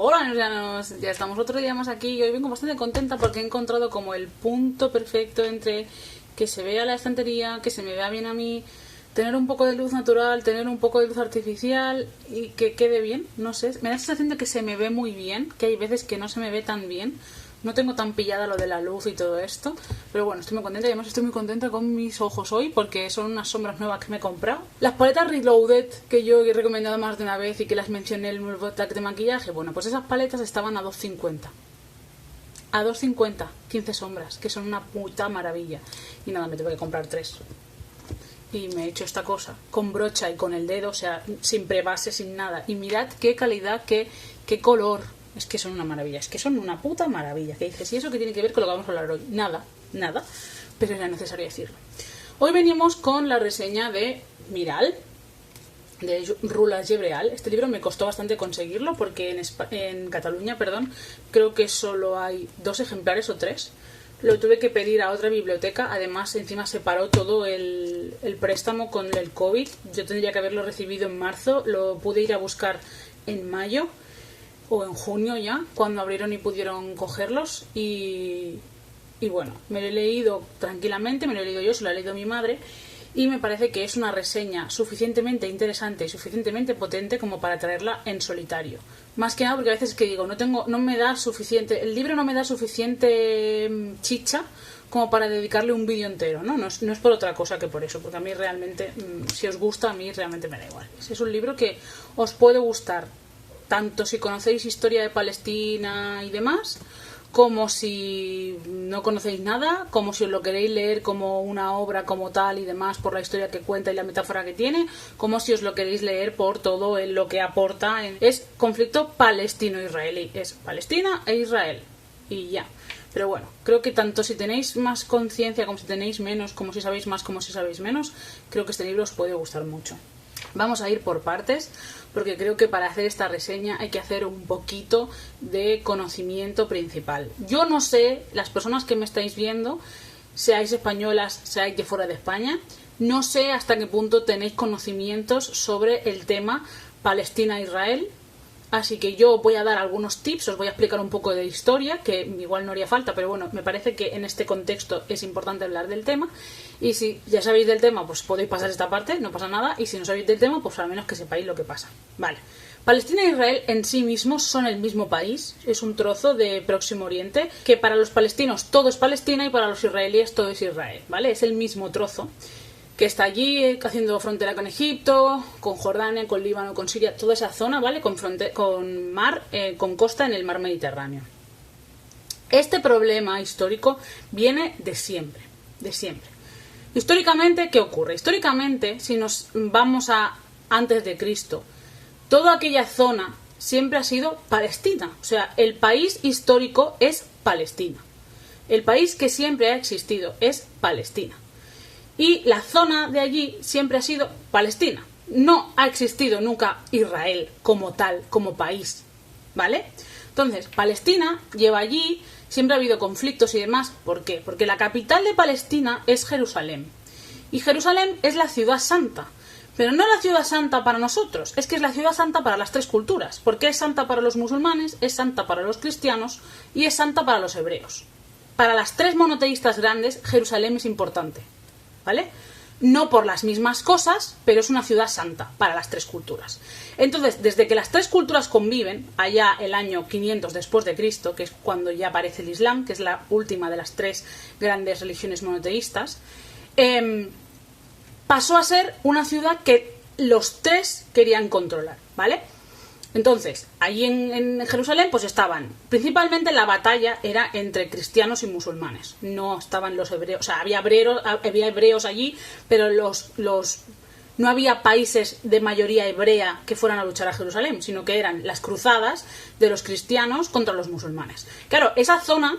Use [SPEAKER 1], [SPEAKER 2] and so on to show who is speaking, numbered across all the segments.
[SPEAKER 1] Hola nerdianos, ya estamos otro día más aquí y hoy vengo bastante contenta porque he encontrado como el punto perfecto entre que se vea la estantería, que se me vea bien a mí, tener un poco de luz natural, tener un poco de luz artificial y que quede bien, no sé, me da la sensación de que se me ve muy bien, que hay veces que no se me ve tan bien. No tengo tan pillada lo de la luz y todo esto, pero bueno, estoy muy contenta y además estoy muy contenta con mis ojos hoy porque son unas sombras nuevas que me he comprado. Las paletas Reloaded, que yo he recomendado más de una vez y que las mencioné en el nuevo tag de maquillaje, bueno, pues esas paletas estaban a 2,50. A 2,50, 15 sombras, que son una puta maravilla. Y nada, me tuve que comprar 3. Y me he hecho esta cosa, con brocha y con el dedo, o sea, sin prebase, sin nada. Y mirad qué calidad, qué color. Es que son una maravilla, es que son una puta maravilla. Que dices, ¿y eso qué tiene que ver con lo que vamos a hablar hoy? Nada, nada, pero era necesario decirlo. Hoy venimos con la reseña de Miral, de Rula Gebreal. Este libro me costó bastante conseguirlo porque en Cataluña, creo que solo hay 2 ejemplares o 3. Lo tuve que pedir a otra biblioteca. Además, encima se paró todo el préstamo con el COVID. Yo tendría que haberlo recibido en marzo. Lo pude ir a buscar en mayo o en junio ya, cuando abrieron y pudieron cogerlos. Y bueno, me lo he leído tranquilamente, me lo he leído yo, se lo ha leído mi madre. Y me parece que es una reseña suficientemente interesante y suficientemente potente como para traerla en solitario. Más que nada porque a veces que digo, no me da suficiente, el libro no me da suficiente chicha como para dedicarle un vídeo entero, ¿no? No es por otra cosa que por eso, porque a mí realmente, si os gusta, a mí realmente me da igual. Es un libro que os puede gustar, tanto si conocéis historia de Palestina y demás, como si no conocéis nada, como si os lo queréis leer como una obra como tal y demás por la historia que cuenta y la metáfora que tiene, como si os lo queréis leer por todo lo que aporta. Es conflicto palestino-israelí, es Palestina e Israel y ya. Pero bueno, creo que tanto si tenéis más conciencia como si tenéis menos, como si sabéis más como si sabéis menos, creo que este libro os puede gustar mucho. Vamos a ir por partes, porque creo que para hacer esta reseña hay que hacer un poquito de conocimiento principal. Yo no sé, las personas que me estáis viendo, seáis españolas, seáis de fuera de España, no sé hasta qué punto tenéis conocimientos sobre el tema Palestina-Israel. Así que yo voy a dar algunos tips, os voy a explicar un poco de historia, que igual no haría falta, pero bueno, me parece que en este contexto es importante hablar del tema. Y si ya sabéis del tema, pues podéis pasar esta parte, no pasa nada. Y si no sabéis del tema, pues al menos que sepáis lo que pasa. Vale. Palestina e Israel en sí mismos son el mismo país, es un trozo de Próximo Oriente, que para los palestinos todo es Palestina y para los israelíes todo es Israel, ¿vale? Es el mismo trozo que está allí haciendo frontera con Egipto, con Jordania, con Líbano, con Siria, toda esa zona, ¿vale? Con mar, con costa en el mar Mediterráneo. Este problema histórico viene de siempre, de siempre. Históricamente, ¿qué ocurre? Históricamente, si nos vamos a antes de Cristo, toda aquella zona siempre ha sido Palestina. O sea, el país histórico es Palestina. El país que siempre ha existido es Palestina. Y la zona de allí siempre ha sido Palestina. No ha existido nunca Israel como tal, como país, ¿vale? Entonces, Palestina lleva allí, siempre ha habido conflictos y demás. ¿Por qué? Porque la capital de Palestina es Jerusalén. Y Jerusalén es la ciudad santa. Pero no la ciudad santa para nosotros, es que es la ciudad santa para las 3 culturas. Porque es santa para los musulmanes, es santa para los cristianos y es santa para los hebreos. Para las 3 monoteístas grandes, Jerusalén es importante, ¿vale? No por las mismas cosas, pero es una ciudad santa para las 3 culturas. Entonces, desde que las 3 culturas conviven, allá el año 500 después de Cristo, que es cuando ya aparece el Islam, que es la última de las 3 grandes religiones monoteístas, pasó a ser una ciudad que los 3 querían controlar, ¿vale? Entonces, allí en Jerusalén pues estaban, principalmente la batalla era entre cristianos y musulmanes. No estaban los hebreos, o sea, había hebreos allí, pero no había países de mayoría hebrea que fueran a luchar a Jerusalén, sino que eran las cruzadas de los cristianos contra los musulmanes. Claro, esa zona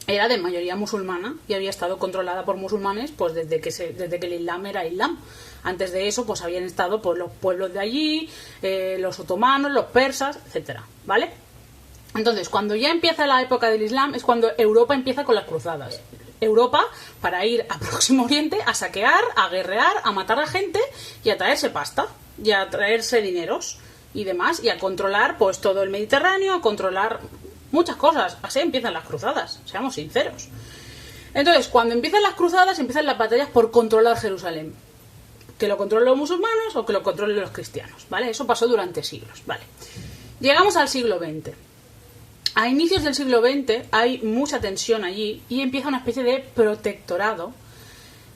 [SPEAKER 1] era de mayoría musulmana y había estado controlada por musulmanes pues desde que el Islam era Islam. Antes de eso pues habían estado pues los pueblos de allí, los otomanos, los persas, etcétera, ¿vale? Entonces, cuando ya empieza la época del Islam es cuando Europa empieza con las cruzadas. Europa para ir a Próximo Oriente a saquear, a guerrear, a matar a gente y a traerse pasta y a traerse dineros. y demás, y a controlar pues todo el Mediterráneo, a controlar muchas cosas. Así empiezan las cruzadas, seamos sinceros. Entonces, cuando empiezan las cruzadas, empiezan las batallas por controlar Jerusalén. Que lo controlen los musulmanes o que lo controlen los cristianos, ¿vale? Eso pasó durante siglos, ¿vale? Llegamos al siglo XX. A inicios del siglo XX hay mucha tensión allí y empieza una especie de protectorado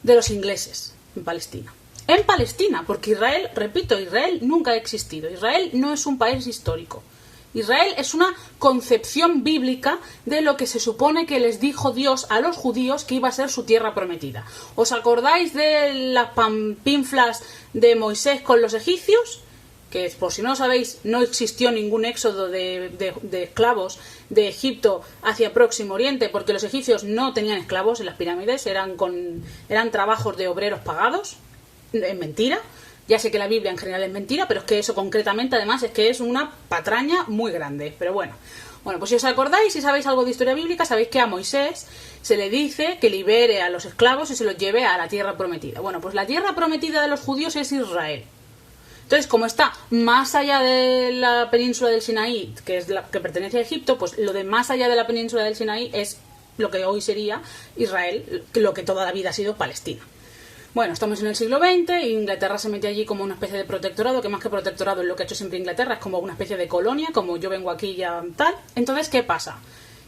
[SPEAKER 1] de los ingleses en Palestina. En Palestina, porque Israel, repito, Israel nunca ha existido. Israel no es un país histórico. Israel es una concepción bíblica de lo que se supone que les dijo Dios a los judíos que iba a ser su tierra prometida. ¿Os acordáis de las pampinflas de Moisés con los egipcios? Que, por si no lo sabéis, no existió ningún éxodo de esclavos de Egipto hacia Próximo Oriente, porque los egipcios no tenían esclavos en las pirámides, eran trabajos de obreros pagados. Es mentira. Ya sé que la Biblia en general es mentira, pero es que eso concretamente además es que es una patraña muy grande. Pero bueno, pues si os acordáis, si sabéis algo de historia bíblica, sabéis que a Moisés se le dice que libere a los esclavos y se los lleve a la tierra prometida. Bueno, pues la tierra prometida de los judíos es Israel. Entonces, como está más allá de la península del Sinaí, que es la que pertenece a Egipto, pues lo de más allá de la península del Sinaí es lo que hoy sería Israel, lo que toda la vida ha sido Palestina. Bueno, estamos en el siglo XX e Inglaterra se mete allí como una especie de protectorado, que más que protectorado es lo que ha hecho siempre Inglaterra, es como una especie de colonia, como yo vengo aquí ya tal. Entonces, ¿qué pasa?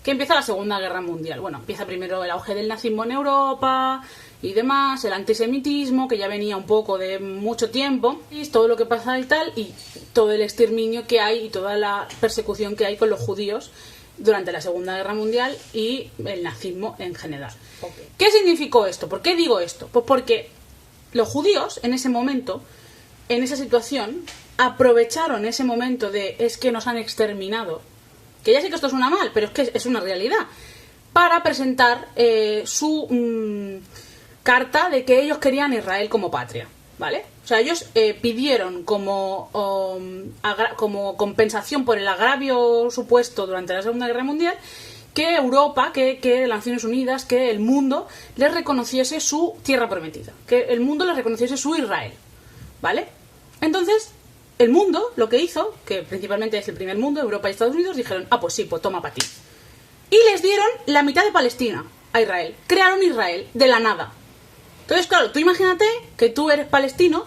[SPEAKER 1] Que empieza la Segunda Guerra Mundial. Bueno, empieza primero el auge del nazismo en Europa y demás, el antisemitismo, que ya venía un poco de mucho tiempo, y todo lo que pasa y tal, y todo el exterminio que hay y toda la persecución que hay con los judíos durante la Segunda Guerra Mundial y el nazismo en general. Okay. ¿Qué significó esto? ¿Por qué digo esto? Pues porque los judíos en ese momento, en esa situación, aprovecharon ese momento de es que nos han exterminado, que ya sé que esto suena mal, pero es que es una realidad, para presentar su carta de que ellos querían Israel como patria, ¿vale? O sea, ellos pidieron como compensación por el agravio supuesto durante la Segunda Guerra Mundial que Europa, que las Naciones Unidas, que el mundo les reconociese su tierra prometida, que el mundo les reconociese su Israel, ¿vale? Entonces, el mundo lo que hizo, que principalmente es el primer mundo, Europa y Estados Unidos, dijeron, pues sí, pues toma para ti. Y les dieron la mitad de Palestina a Israel. Crearon Israel de la nada. Entonces, claro, tú imagínate que tú eres palestino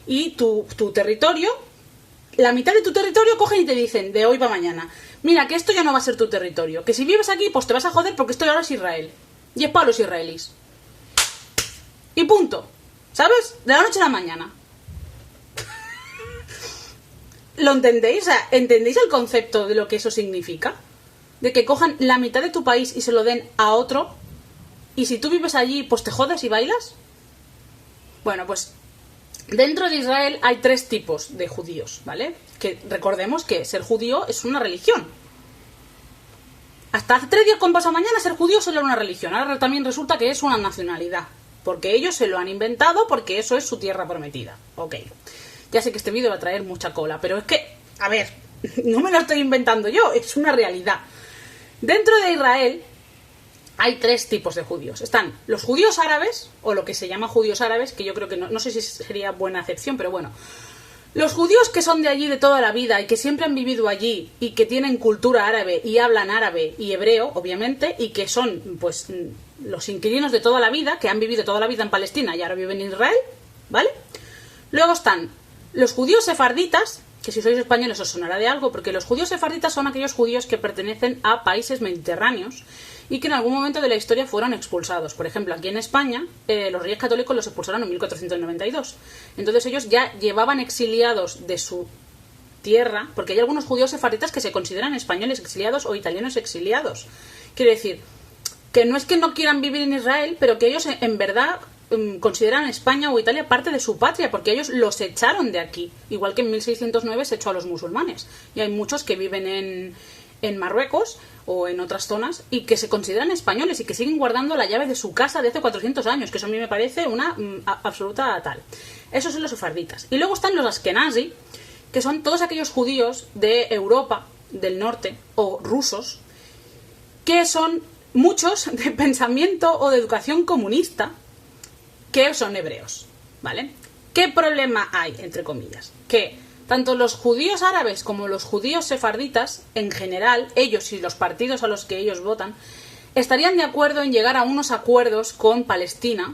[SPEAKER 1] y tu territorio, la mitad de tu territorio cogen y te dicen, de hoy para mañana, mira, que esto ya no va a ser tu territorio, que si vives aquí, pues te vas a joder porque esto ahora es Israel. Y es para los israelíes. Y punto. ¿Sabes? De la noche a la mañana. ¿Lo entendéis? O sea, ¿entendéis el concepto de lo que eso significa? De que cojan la mitad de tu país y se lo den a otro, y si tú vives allí, pues te jodes y bailas. Bueno, pues dentro de Israel hay 3 tipos de judíos, ¿vale? Que recordemos que ser judío es una religión. Hasta hace 3 días con pasado mañana ser judío solo era una religión. Ahora también resulta que es una nacionalidad. Porque ellos se lo han inventado porque eso es su tierra prometida. Ok. Ya sé que este vídeo va a traer mucha cola, pero es que, a ver, no me lo estoy inventando yo, es una realidad. Dentro de Israel hay 3 tipos de judíos. Están los judíos árabes, o lo que se llama judíos árabes, que yo creo que no sé si sería buena acepción, pero bueno. Los judíos que son de allí de toda la vida y que siempre han vivido allí y que tienen cultura árabe y hablan árabe y hebreo, obviamente, y que son, pues, los inquilinos de toda la vida, que han vivido toda la vida en Palestina y ahora viven en Israel, ¿vale? Luego están los judíos sefarditas, que si sois españoles os sonará de algo, porque los judíos sefarditas son aquellos judíos que pertenecen a países mediterráneos y que en algún momento de la historia fueron expulsados. Por ejemplo, aquí en España, los Reyes Católicos los expulsaron en 1492. Entonces ellos ya llevaban exiliados de su tierra, porque hay algunos judíos sefarditas que se consideran españoles exiliados o italianos exiliados. Quiere decir, que no es que no quieran vivir en Israel, pero que ellos en verdad consideran España o Italia parte de su patria, porque ellos los echaron de aquí, igual que en 1609 se echó a los musulmanes. Y hay muchos que viven en Marruecos o en otras zonas y que se consideran españoles y que siguen guardando la llave de su casa de hace 400 años, que eso a mí me parece una absoluta tal. Esos son los sefarditas. Y luego están los askenazi, que son todos aquellos judíos de Europa del norte o rusos, que son muchos de pensamiento o de educación comunista, que son hebreos, ¿vale? ¿Qué problema hay, entre comillas? Que tanto los judíos árabes como los judíos sefarditas, en general, ellos y los partidos a los que ellos votan, estarían de acuerdo en llegar a unos acuerdos con Palestina,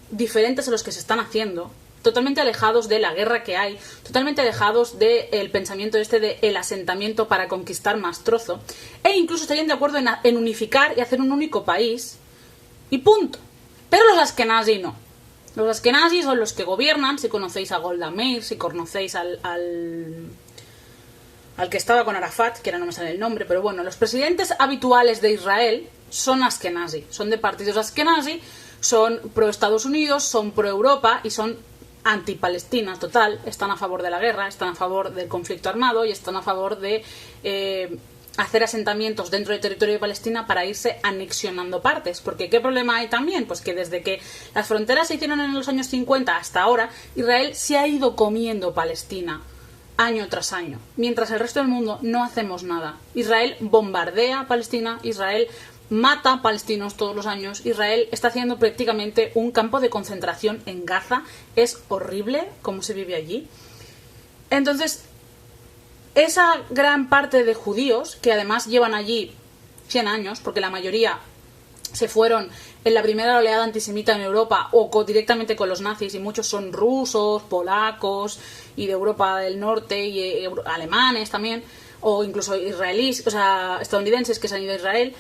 [SPEAKER 1] diferentes a los que se están haciendo, totalmente alejados de la guerra que hay, totalmente alejados del pensamiento de el asentamiento para conquistar más trozo, e incluso estarían de acuerdo en unificar y hacer un único país, y punto. Pero los askenazí no. Los askenazí son los que gobiernan, si conocéis a Golda Meir, si conocéis al que estaba con Arafat, que ahora no me sale el nombre, pero bueno, los presidentes habituales de Israel son askenazí, son de partidos askenazí, son pro Estados Unidos, son pro Europa y son anti-Palestina total, están a favor de la guerra, están a favor del conflicto armado y están a favor de hacer asentamientos dentro del territorio de Palestina para irse anexionando partes. Porque ¿qué problema hay también? Pues que desde que las fronteras se hicieron en los años 50 hasta ahora, Israel se ha ido comiendo Palestina año tras año, mientras el resto del mundo no hacemos nada. Israel bombardea a Palestina, Israel mata palestinos todos los años, Israel está haciendo prácticamente un campo de concentración en Gaza. Es horrible cómo se vive allí. Entonces, esa gran parte de judíos, que además llevan allí 100 años, porque la mayoría se fueron en la primera oleada antisemita en Europa o directamente con los nazis, y muchos son rusos, polacos y de Europa del Norte y alemanes también, o incluso israelíes, o sea, estadounidenses que se han ido a Israel.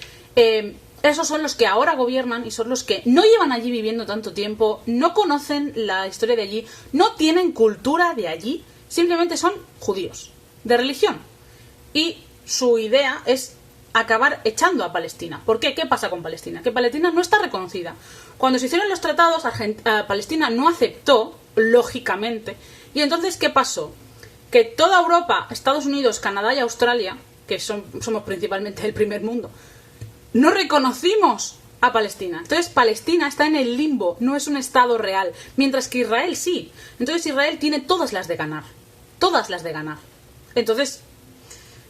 [SPEAKER 1] Esos son los que ahora gobiernan y son los que no llevan allí viviendo tanto tiempo, no conocen la historia de allí, no tienen cultura de allí, simplemente son judíos, de religión. Y su idea es acabar echando a Palestina. ¿Por qué? ¿Qué pasa con Palestina? Que Palestina no está reconocida. Cuando se hicieron los tratados, Palestina no aceptó, lógicamente. Y entonces, ¿qué pasó? Que toda Europa, Estados Unidos, Canadá y Australia, que somos principalmente el primer mundo, no reconocimos a Palestina. Entonces Palestina está en el limbo, no es un estado real, mientras que Israel sí. Entonces Israel tiene todas las de ganar. Todas las de ganar. Entonces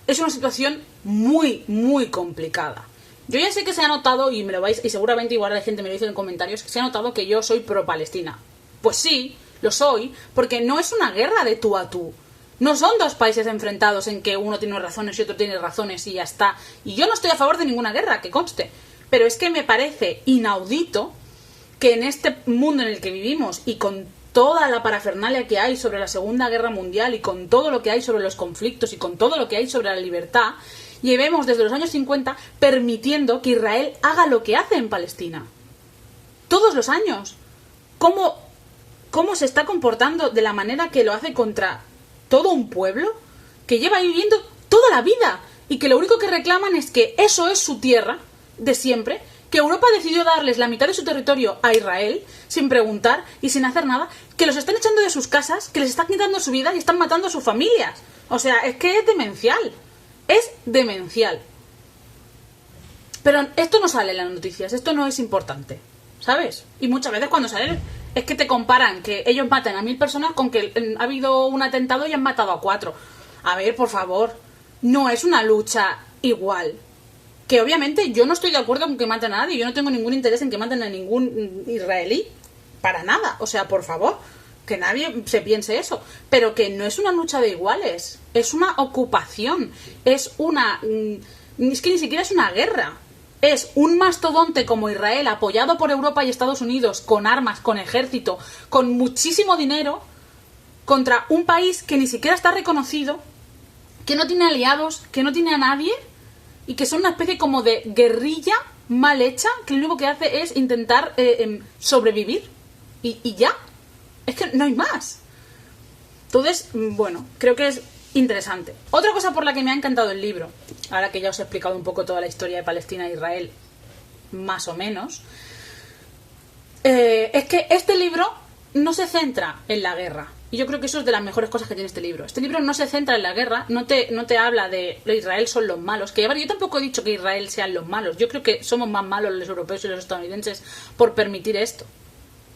[SPEAKER 1] es una situación muy, muy complicada. Yo ya sé que se ha notado, y me lo vais, y seguramente igual la gente me lo dice en comentarios, que se ha notado que yo soy pro Palestina. Pues sí, lo soy, porque no es una guerra de tú a tú. No son dos países enfrentados en que uno tiene razones y otro tiene razones y ya está. Y yo no estoy a favor de ninguna guerra, que conste. Pero es que me parece inaudito que en este mundo en el que vivimos y con toda la parafernalia que hay sobre la Segunda Guerra Mundial y con todo lo que hay sobre los conflictos y con todo lo que hay sobre la libertad, llevemos desde los años 50 permitiendo que Israel haga lo que hace en Palestina. Todos los años. ¿Cómo se está comportando de la manera que lo hace contra todo un pueblo que lleva ahí viviendo toda la vida y que lo único que reclaman es que eso es su tierra de siempre, que Europa decidió darles la mitad de su territorio a Israel sin preguntar y sin hacer nada, que los están echando de sus casas, que les están quitando su vida y están matando a sus familias. O sea, es que es demencial. Es demencial. Pero esto no sale en las noticias, esto no es importante, ¿sabes? Y muchas veces cuando sale es que te comparan que ellos matan a 1000 personas con que ha habido un atentado y han matado a 4. A ver, por favor, no es una lucha igual. Que obviamente yo no estoy de acuerdo con que maten a nadie, yo no tengo ningún interés en que maten a ningún israelí, para nada, o sea, por favor, que nadie se piense eso, pero que no es una lucha de iguales, es una ocupación, es que ni siquiera es una guerra. Es un mastodonte como Israel, apoyado por Europa y Estados Unidos, con armas, con ejército, con muchísimo dinero, contra un país que ni siquiera está reconocido, que no tiene aliados, que no tiene a nadie, y que son una especie como de guerrilla mal hecha, que lo único que hace es intentar sobrevivir. Y ya. Es que no hay más. Entonces, bueno, creo que es interesante. Otra cosa por la que me ha encantado el libro, ahora que ya os he explicado un poco toda la historia de Palestina e Israel, más o menos, es que este libro no se centra en la guerra. Y yo creo que eso es de las mejores cosas que tiene este libro. Este libro no se centra en la guerra, no te habla de Israel son los malos. Que yo tampoco he dicho que Israel sean los malos. Yo creo que somos más malos los europeos y los estadounidenses por permitir esto.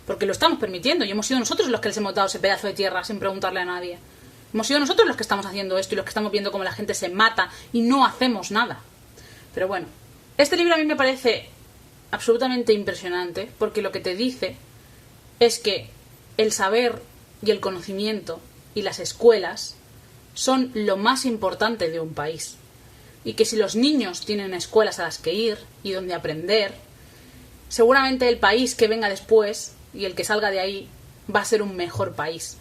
[SPEAKER 1] Porque lo estamos permitiendo y hemos sido nosotros los que les hemos dado ese pedazo de tierra sin preguntarle a nadie. Hemos sido nosotros los que estamos haciendo esto y los que estamos viendo cómo la gente se mata y no hacemos nada. Pero bueno, este libro a mí me parece absolutamente impresionante porque lo que te dice es que el saber y el conocimiento y las escuelas son lo más importante de un país. Y que si los niños tienen escuelas a las que ir y donde aprender, seguramente el país que venga después y el que salga de ahí va a ser un mejor país.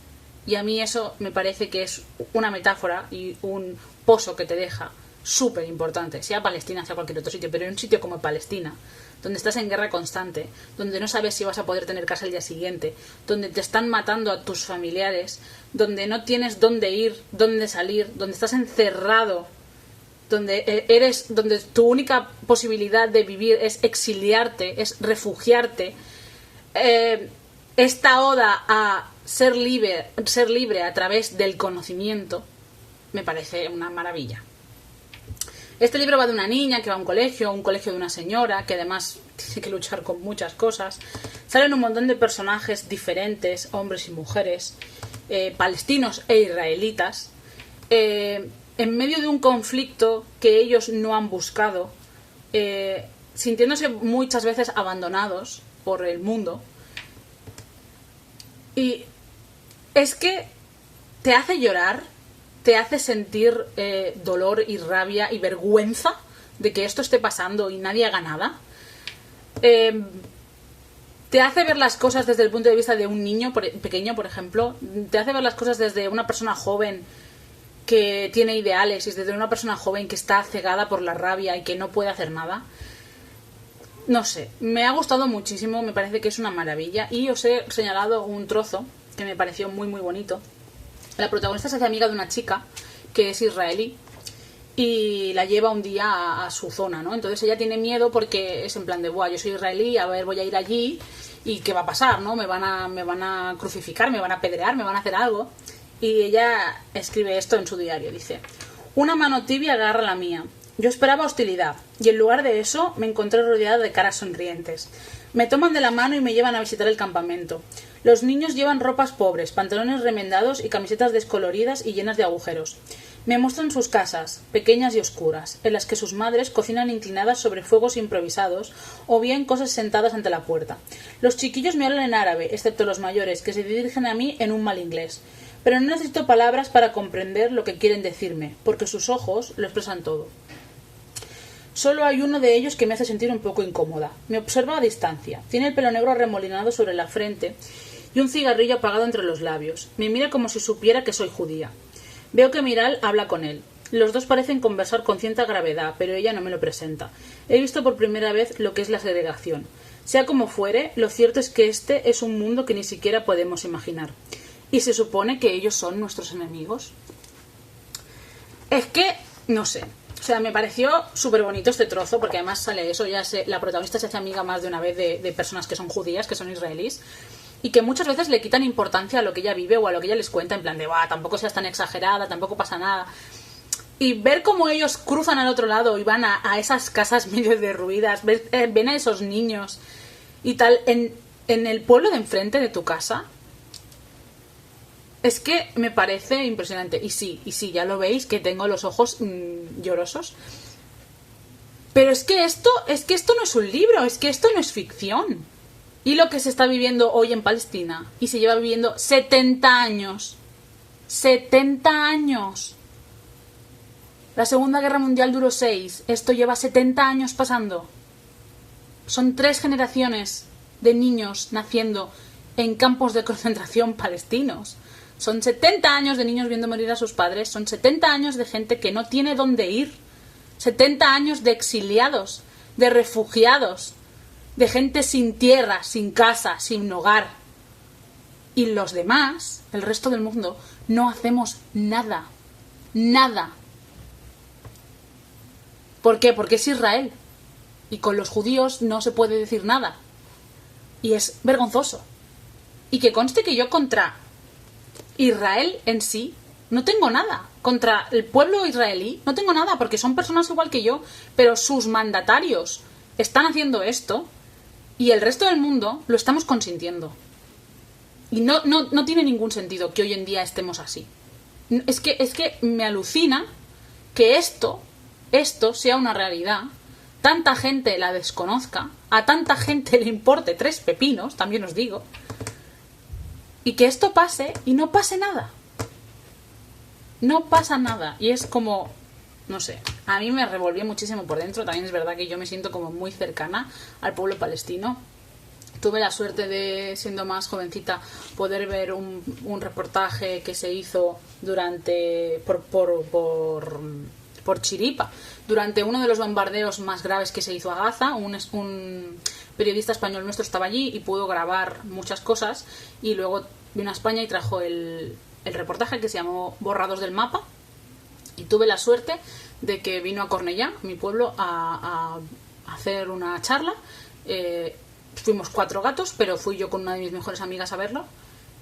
[SPEAKER 1] Y a mí eso me parece que es una metáfora y un pozo que te deja súper importante, sea Palestina, sea cualquier otro sitio, pero en un sitio como Palestina, donde estás en guerra constante, donde no sabes si vas a poder tener casa el día siguiente, donde te están matando a tus familiares, donde no tienes dónde ir, dónde salir, donde estás encerrado, donde tu única posibilidad de vivir es exiliarte, es refugiarte. Esta oda a ser libre a través del conocimiento me parece una maravilla. Este libro va de una niña que va a un colegio de una señora, que además tiene que luchar con muchas cosas. Salen un montón de personajes diferentes, hombres y mujeres, palestinos e israelitas, en medio de un conflicto que ellos no han buscado, sintiéndose muchas veces abandonados por el mundo. Y es que te hace llorar, te hace sentir dolor y rabia y vergüenza de que esto esté pasando y nadie haga nada. Te hace ver las cosas desde el punto de vista de un niño pequeño, por ejemplo. Te hace ver las cosas desde una persona joven que tiene ideales y desde una persona joven que está cegada por la rabia y que no puede hacer nada. No sé, me ha gustado muchísimo, me parece que es una maravilla. Y os he señalado un trozo que me pareció muy muy bonito. La protagonista se hace amiga de una chica que es israelí y la lleva un día a su zona, ¿no? Entonces ella tiene miedo porque es en plan de, buah, yo soy israelí, a ver, voy a ir allí y ¿qué va a pasar, no? Me van a crucificar, me van a apedrear, me van a hacer algo. Y ella escribe esto en su diario, dice: una mano tibia agarra la mía. Yo esperaba hostilidad y en lugar de eso me encontré rodeada de caras sonrientes. Me toman de la mano y me llevan a visitar el campamento. Los niños llevan ropas pobres, pantalones remendados y camisetas descoloridas y llenas de agujeros. Me muestran sus casas, pequeñas y oscuras, en las que sus madres cocinan inclinadas sobre fuegos improvisados o bien cosas sentadas ante la puerta. Los chiquillos me hablan en árabe, excepto los mayores, que se dirigen a mí en un mal inglés. Pero no necesito palabras para comprender lo que quieren decirme, porque sus ojos lo expresan todo. Solo hay uno de ellos que me hace sentir un poco incómoda. Me observa a distancia. Tiene el pelo negro arremolinado sobre la frente y un cigarrillo apagado entre los labios. Me mira como si supiera que soy judía. Veo que Miral habla con él. Los dos parecen conversar con cierta gravedad, pero ella no me lo presenta. He visto por primera vez lo que es la segregación. Sea como fuere, lo cierto es que este es un mundo que ni siquiera podemos imaginar. ¿Y se supone que ellos son nuestros enemigos? Es que, no sé. O sea, me pareció súper bonito este trozo, porque además sale eso, la protagonista se hace amiga más de una vez de personas que son judías, que son israelíes, y que muchas veces le quitan importancia a lo que ella vive o a lo que ella les cuenta, en plan de, tampoco seas tan exagerada, tampoco pasa nada. Y ver cómo ellos cruzan al otro lado y van a esas casas medio derruidas, ven a esos niños y tal, en el pueblo de enfrente de tu casa. Es que me parece impresionante. Y sí, ya lo veis, que tengo los ojos llorosos. Pero es que esto no es un libro, es que esto no es ficción. Y lo que se está viviendo hoy en Palestina, y se lleva viviendo 70 años. 70 años. La Segunda Guerra Mundial duró 6. Esto lleva 70 años pasando. Son 3 generaciones de niños naciendo en campos de concentración palestinos. Son 70 años de niños viendo morir a sus padres. Son 70 años de gente que no tiene dónde ir. 70 años de exiliados, de refugiados, de gente sin tierra, sin casa, sin hogar. Y los demás, el resto del mundo, no hacemos nada. Nada. ¿Por qué? Porque es Israel. Y con los judíos no se puede decir nada. Y es vergonzoso. Y que conste que yo contra Israel en sí no tengo nada. Contra el pueblo israelí no tengo nada, porque son personas igual que yo, pero sus mandatarios están haciendo esto y el resto del mundo lo estamos consintiendo. Y no tiene ningún sentido que hoy en día estemos así. Es que me alucina que esto sea una realidad, tanta gente la desconozca, a tanta gente le importe 3 pepinos, también os digo, y que esto pase y no pase nada. no pasa nada. Y es como, no sé, a mí me revolvió muchísimo por dentro. También es verdad que yo me siento como muy cercana al pueblo palestino. Tuve la suerte de, siendo más jovencita, poder ver un reportaje que se hizo durante por Chiripa, durante uno de los bombardeos más graves que se hizo a Gaza. Un periodista español nuestro estaba allí y pudo grabar muchas cosas, y luego vino a España y trajo el reportaje que se llamó Borrados del mapa, y tuve la suerte de que vino a Cornellá, mi pueblo, a hacer una charla. Fuimos 4 gatos, pero fui yo con una de mis mejores amigas a verlo.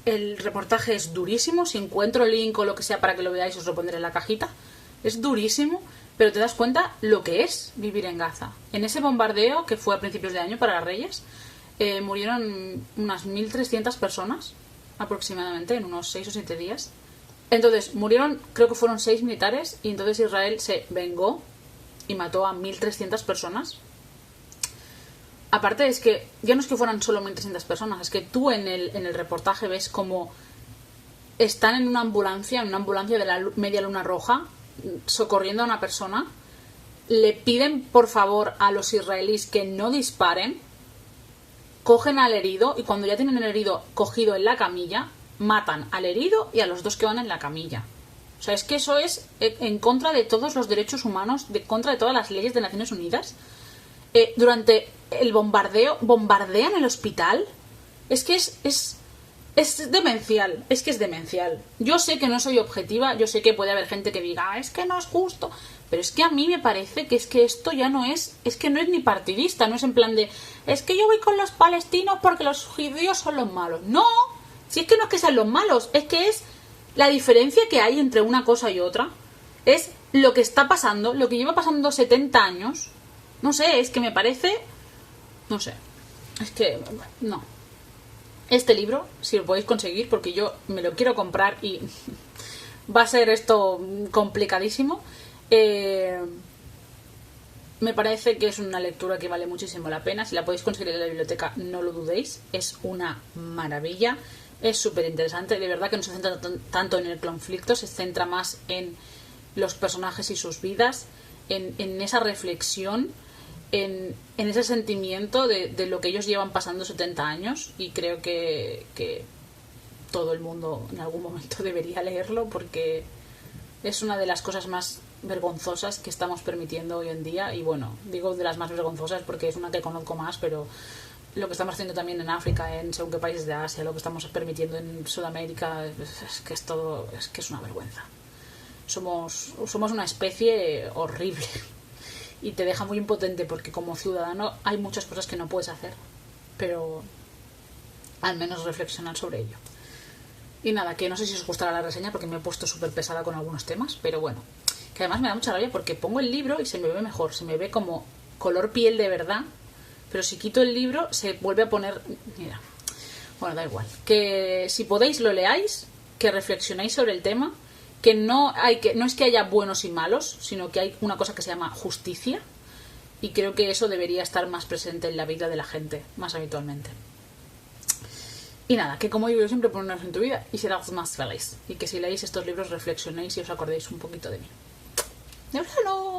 [SPEAKER 1] El reportaje es durísimo. Si encuentro el link o lo que sea para que lo veáis, os lo pondré en la cajita. Es durísimo, pero te das cuenta lo que es vivir en Gaza. En ese bombardeo, que fue a principios de año para las Reyes, murieron unas 1.300 personas aproximadamente en unos 6 o 7 días. Entonces murieron, creo que fueron 6 militares, y entonces Israel se vengó y mató a 1.300 personas. Aparte, es que ya no es que fueran solo 1.300 personas, es que tú en el reportaje ves como están en una ambulancia de la Media Luna Roja, socorriendo a una persona. Le piden por favor a los israelíes que no disparen, cogen al herido, y cuando ya tienen el herido cogido en la camilla, matan al herido y a los 2 que van en la camilla. O sea, es que eso es en contra de todos los derechos humanos, de contra de todas las leyes de Naciones Unidas. Durante el bombardeo, bombardean el hospital. Es que es demencial. Es que es demencial. Yo sé que no soy objetiva, yo sé que puede haber gente que diga, es que no es justo, pero es que a mí me parece que es que esto ya no es que no es ni partidista, no es en plan de, es que yo voy con los palestinos porque los judíos son los malos. No, si es que no es que sean los malos, es que es la diferencia que hay entre una cosa y otra. Es lo que está pasando, lo que lleva pasando 70 años. No sé, es que me parece... No sé. Es que... No. Este libro, si lo podéis conseguir, porque yo me lo quiero comprar y va a ser esto complicadísimo. Me parece que es una lectura que vale muchísimo la pena. Si la podéis conseguir en la biblioteca, no lo dudéis. Es una maravilla. Es súper interesante. De verdad que no se centra tanto en el conflicto, se centra más en los personajes y sus vidas, en esa reflexión, en ese sentimiento de lo que ellos llevan pasando 70 años, y creo que todo el mundo en algún momento debería leerlo, porque es una de las cosas más vergonzosas que estamos permitiendo hoy en día. Y bueno, digo de las más vergonzosas porque es una que conozco más, pero lo que estamos haciendo también en África, en según qué países de Asia, lo que estamos permitiendo en Sudamérica, es que es todo, es que es una vergüenza. Somos una especie horrible. Y te deja muy impotente, porque como ciudadano hay muchas cosas que no puedes hacer, pero al menos reflexionar sobre ello. Y nada, que no sé si os gustará la reseña porque me he puesto súper pesada con algunos temas, pero bueno, que además me da mucha rabia porque pongo el libro y se me ve mejor, se me ve como color piel de verdad, pero si quito el libro se vuelve a poner... Mira, bueno, da igual. Que si podéis lo leáis, que reflexionéis sobre el tema, que no es que haya buenos y malos, sino que hay una cosa que se llama justicia, y creo que eso debería estar más presente en la vida de la gente, más habitualmente. Y nada, que como digo yo siempre, ponernos en tu vida y serás más feliz, y que si leéis estos libros reflexionéis y os acordéis un poquito de mí. ¡Déjalo!